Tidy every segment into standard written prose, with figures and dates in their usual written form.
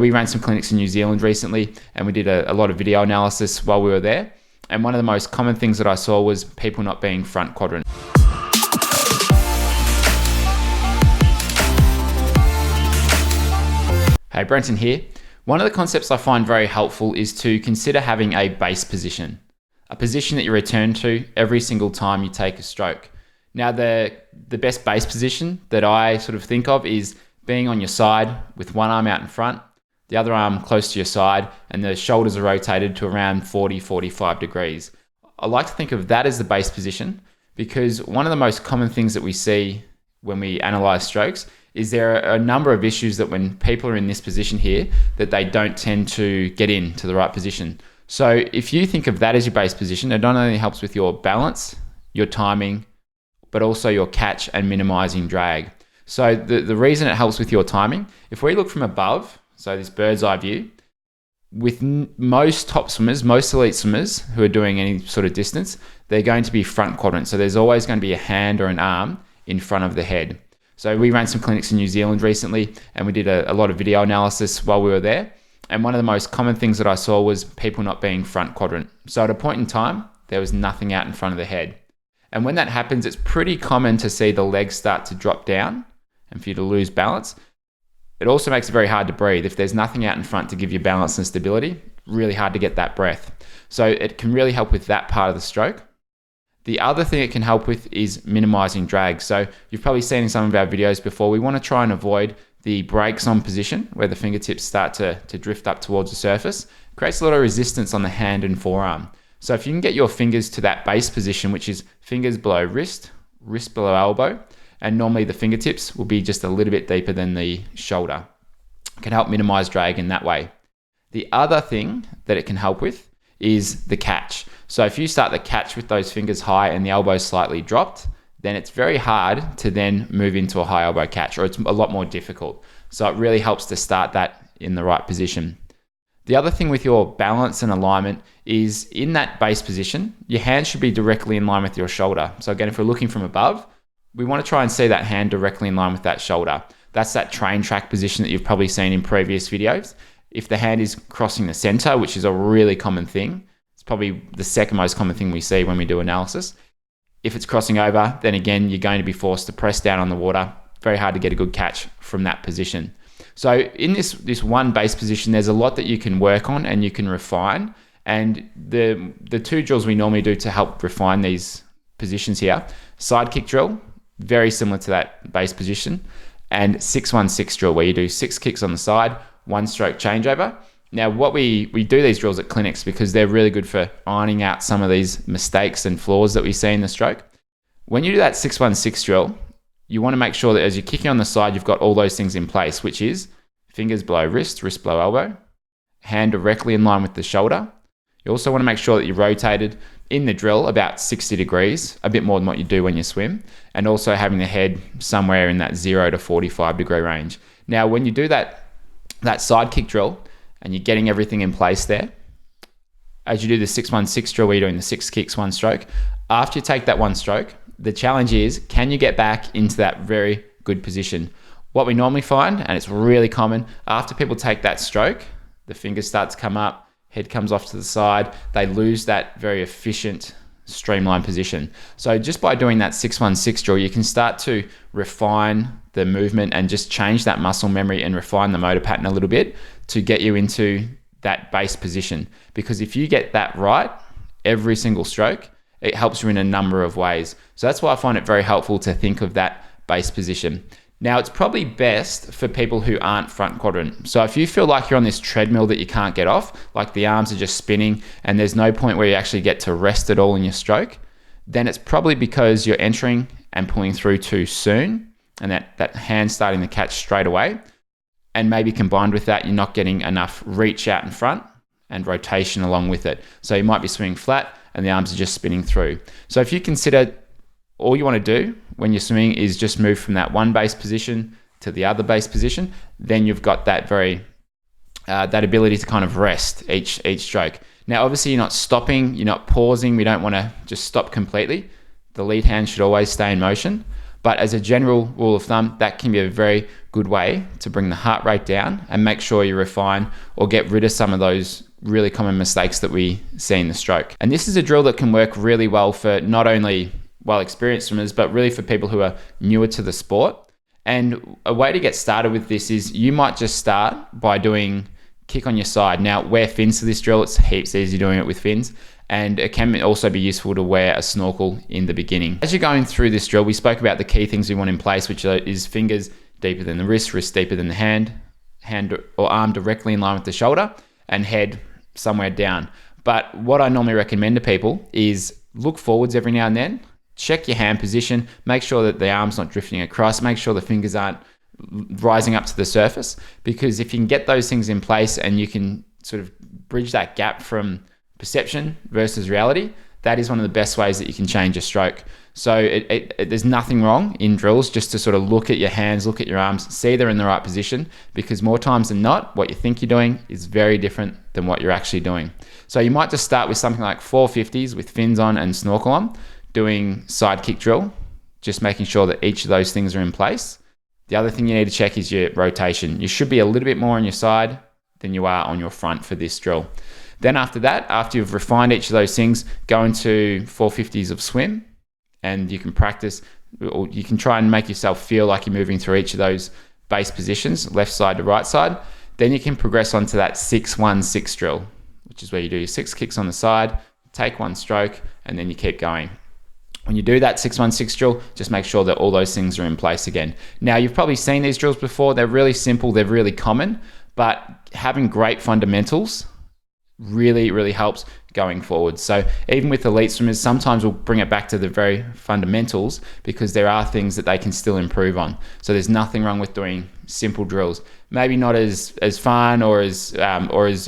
we ran some clinics in New Zealand recently, and we did a lot of video analysis while we were there. And one of the most common things that I saw was people not being front quadrant. Hey, Brenton here. One of the concepts I find very helpful is to consider having a base position, a position that you return to every single time you take a stroke. Now, the best base position that I sort of think of is being on your side with one arm out in front, the other arm close to your side, and the shoulders are rotated to around 40-45 degrees. I like to think of that as the base position because one of the most common things that we see when we analyze strokes is there are a number of issues that when people are in this position here, that they don't tend to get into the right position. So if you think of that as your base position, it not only helps with your balance, your timing, but also your catch and minimizing drag. So the reason it helps with your timing, if we look from above, so this bird's eye view, with most top swimmers, most elite swimmers who are doing any sort of distance, they're going to be front quadrant. So there's always going to be a hand or an arm in front of the head. So we ran some clinics in New Zealand recently, and we did a lot of video analysis while we were there. And one of the most common things that I saw was people not being front quadrant. So at a point in time, there was nothing out in front of the head. And when that happens, it's pretty common to see the legs start to drop down and for you to lose balance. It also makes it very hard to breathe. If there's nothing out in front to give you balance and stability, really hard to get that breath. So it can really help with that part of the stroke. The other thing it can help with is minimizing drag. So you've probably seen in some of our videos before, we want to try and avoid the brakes on position where the fingertips start to drift up towards the surface. It creates a lot of resistance on the hand and forearm. So if you can get your fingers to that base position, which is fingers below wrist, wrist below elbow, and normally the fingertips will be just a little bit deeper than the shoulder. It can help minimize drag in that way. The other thing that it can help with is the catch. So if you start the catch with those fingers high and the elbows slightly dropped, then it's very hard to then move into a high elbow catch, or it's a lot more difficult. So it really helps to start that in the right position. The other thing with your balance and alignment is in that base position, your hand should be directly in line with your shoulder. So again, if we're looking from above, we want to try and see that hand directly in line with that shoulder. That's that train track position that you've probably seen in previous videos. If the hand is crossing the center, which is a really common thing, it's probably the second most common thing we see when we do analysis. If it's crossing over, then again, you're going to be forced to press down on the water. Very hard to get a good catch from that position. So in this one base position, there's a lot that you can work on and you can refine. And the two drills we normally do to help refine these positions here, side kick drill, very similar to that base position, and 6-1-6 drill where you do 6 kicks on the side, 1 stroke changeover. Now, what we do these drills at clinics because they're really good for ironing out some of these mistakes and flaws that we see in the stroke. When you do that 6-1-6 drill, you want to make sure that as you're kicking on the side, you've got all those things in place, which is fingers below wrist, wrist below elbow, hand directly in line with the shoulder. You also want to make sure that you're rotated in the drill about 60 degrees, a bit more than what you do when you swim, and also having the head somewhere in that 0 to 45 degree range. Now, when you do that side kick drill and you're getting everything in place there, as you do the 6-1-6 drill where you're doing the 6 kicks, 1 stroke, after you take that 1 stroke, the challenge is, can you get back into that very good position? What we normally find, and it's really common, after people take that stroke, the fingers start to come up, head comes off to the side, they lose that very efficient streamlined position. So just by doing that 6-1-6 drill, you can start to refine the movement and just change that muscle memory and refine the motor pattern a little bit to get you into that base position. Because if you get that right every single stroke, it helps you in a number of ways. So that's why I find it very helpful to think of that base position. Now, it's probably best for people who aren't front quadrant. So if you feel like you're on this treadmill that you can't get off, like the arms are just spinning and there's no point where you actually get to rest at all in your stroke, then it's probably because you're entering and pulling through too soon and that hand starting to catch straight away. And maybe combined with that, you're not getting enough reach out in front and rotation along with it. So you might be swimming flat and the arms are just spinning through. So if you consider all you want to do when you're swimming is just move from that one base position to the other base position, then you've got that that ability to kind of rest each stroke. Now, obviously you're not stopping, you're not pausing. We don't want to just stop completely. The lead hand should always stay in motion, But as a general rule of thumb, that can be a very good way to bring the heart rate down and make sure you refine or get rid of some of those really common mistakes that we see in the stroke. And this is a drill that can work really well for not only well-experienced swimmers, but really for people who are newer to the sport. And a way to get started with this is you might just start by doing kick on your side. Now, wear fins for this drill. It's heaps easy doing it with fins. And it can also be useful to wear a snorkel in the beginning. As you're going through this drill, we spoke about the key things we want in place, which is fingers deeper than the wrist, wrist deeper than the hand or arm directly in line with the shoulder, and head somewhere down. But what I normally recommend to people is look forwards every now and then, check your hand position, make sure that the arm's not drifting across, make sure the fingers aren't rising up to the surface, because if you can get those things in place and you can sort of bridge that gap from perception versus reality, that is one of the best ways that you can change your stroke. So there's nothing wrong in drills just to sort of look at your hands, look at your arms, see they're in the right position, because more times than not, what you think you're doing is very different than what you're actually doing. So you might just start with something like 450s with fins on and snorkel on, doing side kick drill, just making sure that each of those things are in place. The other thing you need to check is your rotation. You should be a little bit more on your side than you are on your front for this drill. Then after that, after you've refined each of those things, go into 450s of swim, and you can practice, or you can try and make yourself feel like you're moving through each of those base positions, left side to right side. Then you can progress onto that 6-1-6 drill, which is where you do your 6 kicks on the side, take 1 stroke, and then you keep going. When you do that 6-1-6 drill, just make sure that all those things are in place again. Now, you've probably seen these drills before. They're really simple. They're really common, but having great fundamentals really helps going forward. So even with elite swimmers, sometimes we'll bring it back to the very fundamentals, because there are things that they can still improve on. So there's nothing wrong with doing simple drills. Maybe not as fun or as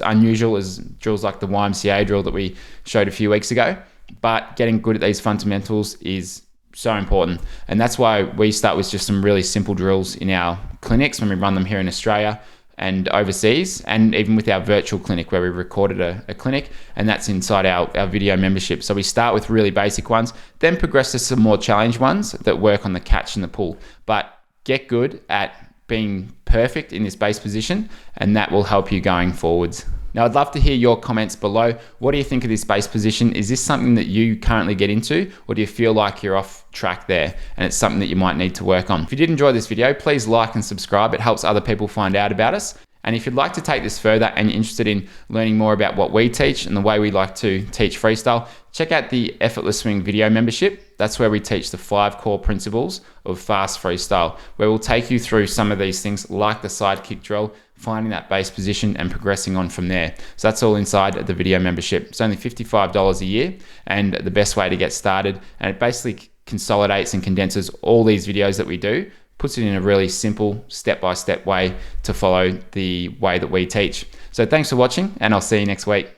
unusual as drills like the YMCA drill that we showed a few weeks ago, but getting good at these fundamentals is so important. And that's why we start with just some really simple drills in our clinics when we run them here in Australia and overseas, and even with our virtual clinic where we recorded a clinic, and that's inside our video membership. So we start with really basic ones, then progress to some more challenge ones that work on the catch and the pull. But get good at being perfect in this base position, and that will help you going forwards. Now, I'd love to hear your comments below. What do you think of this base position? Is this something that you currently get into, or do you feel like you're off track there and it's something that you might need to work on? If you did enjoy this video, please like and subscribe. It helps other people find out about us. And if you'd like to take this further and you're interested in learning more about what we teach and the way we like to teach freestyle, check out the Effortless Swing video membership. That's where we teach the 5 core principles of fast freestyle, where we'll take you through some of these things like the side kick drill, finding that base position and progressing on from there. So that's all inside the video membership. It's only $55 a year and the best way to get started. And it basically consolidates and condenses all these videos that we do, puts it in a really simple step-by-step way to follow the way that we teach. So thanks for watching, and I'll see you next week.